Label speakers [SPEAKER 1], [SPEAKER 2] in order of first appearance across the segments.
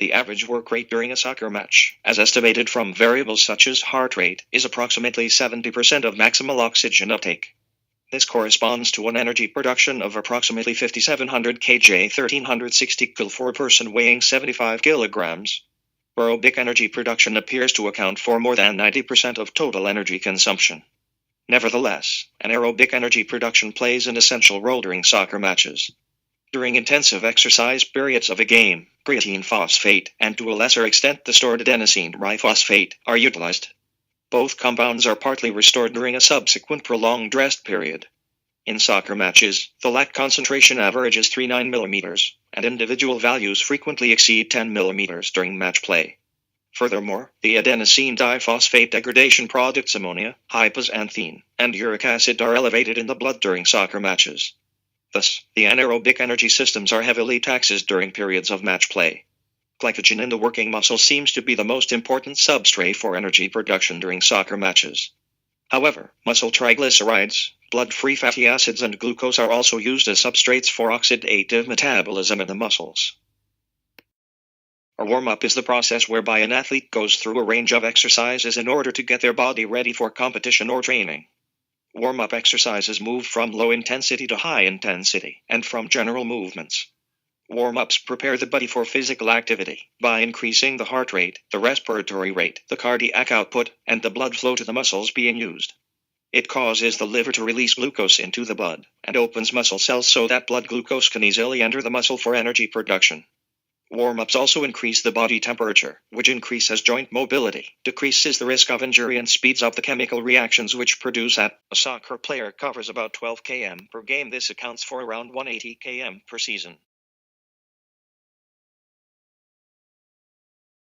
[SPEAKER 1] The average work rate during a soccer match, as estimated from variables such as heart rate, is approximately 70% of maximal oxygen uptake. This corresponds to an energy production of approximately 5700 kJ 1360 kil for a person weighing 75 kilograms. Aerobic energy production appears to account for more than 90% of total energy consumption. Nevertheless, anaerobic energy production plays an essential role during soccer matches. During intensive exercise periods of a game, creatine phosphate, and to a lesser extent the stored adenosine triphosphate, are utilized. Both compounds are partly restored during a subsequent prolonged rest period. In soccer matches, the lac concentration averages 39 mm, and individual values frequently exceed 10 mm during match play. Furthermore, the adenosine diphosphate degradation products ammonia, hypoxanthine, and uric acid are elevated in the blood during soccer matches. Thus, the anaerobic energy systems are heavily taxed during periods of match play. Glycogen in the working muscle seems to be the most important substrate for energy production during soccer matches. However, muscle triglycerides, blood-free fatty acids, and glucose are also used as substrates for oxidative metabolism in the muscles. A warm-up is the process whereby an athlete goes through a range of exercises in order to get their body ready for competition or training. Warm-up exercises move from low intensity to high intensity, and from general movements. Warm-ups prepare the body for physical activity by increasing the heart rate, the respiratory rate, the cardiac output, and the blood flow to the muscles being used. It causes the liver to release glucose into the blood, and opens muscle cells so that blood glucose can easily enter the muscle for energy production. Warm-ups also increase the body temperature, which increases joint mobility, decreases the risk of injury, and speeds up the chemical reactions which produce at. A soccer player covers about 12 km per game. This accounts for around 180 km per season.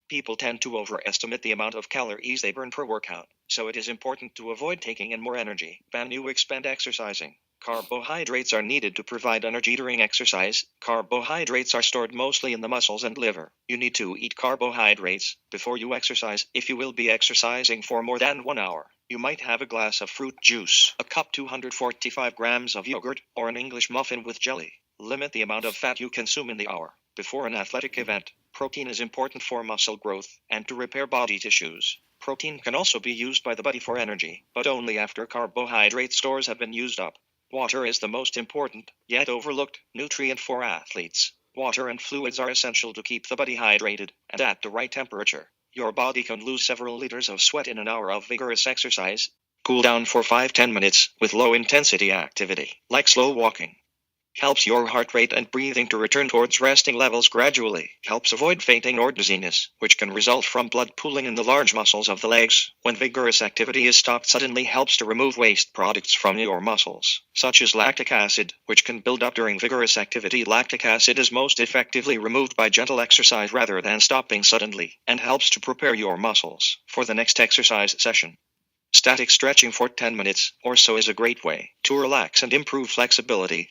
[SPEAKER 1] People tend to overestimate the amount of calories they burn per workout, so it is important to avoid taking in more energy than you expend exercising. Carbohydrates are needed to provide energy during exercise. Carbohydrates are stored mostly in the muscles and liver. You need to eat carbohydrates before you exercise. If you will be exercising for more than 1 hour, you might have a glass of fruit juice, a cup 245 grams of yogurt, or an English muffin with jelly. Limit the amount of fat you consume in the hour before an athletic event. Protein is important for muscle growth and to repair body tissues. Protein can also be used by the body for energy, but only after carbohydrate stores have been used up. Water is the most important, yet overlooked, nutrient for athletes. Water and fluids are essential to keep the body hydrated and at the right temperature. Your body can lose several liters of sweat in an hour of vigorous exercise. Cool down for 5-10 minutes with low-intensity activity, like slow walking. Helps your heart rate and breathing to return towards resting levels gradually. Helps avoid fainting or dizziness, which can result from blood pooling in the large muscles of the legs. When vigorous activity is stopped suddenly, helps to remove waste products from your muscles, such as lactic acid, which can build up during vigorous activity. Lactic acid is most effectively removed by gentle exercise rather than stopping suddenly, and helps to prepare your muscles for the next exercise session. Static stretching for 10 minutes or so is a great way to relax and improve flexibility.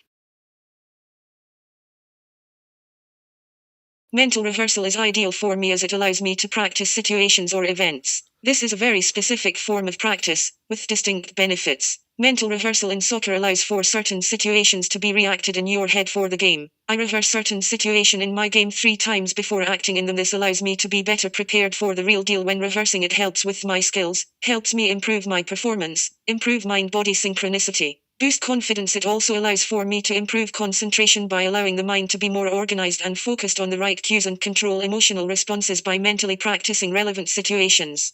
[SPEAKER 2] Mental rehearsal is ideal for me as it allows me to practice situations or events. This is a very specific form of practice, with distinct benefits. Mental rehearsal in soccer allows for certain situations to be reacted in your head for the game. I rehearse certain situation in my game 3 times before acting in them. This allows me to be better prepared for the real deal when rehearsing. It helps with my skills, helps me improve my performance, improve mind-body synchronicity, boost confidence. It also allows for me to improve concentration by allowing the mind to be more organized and focused on the right cues and control emotional responses by mentally practicing relevant situations.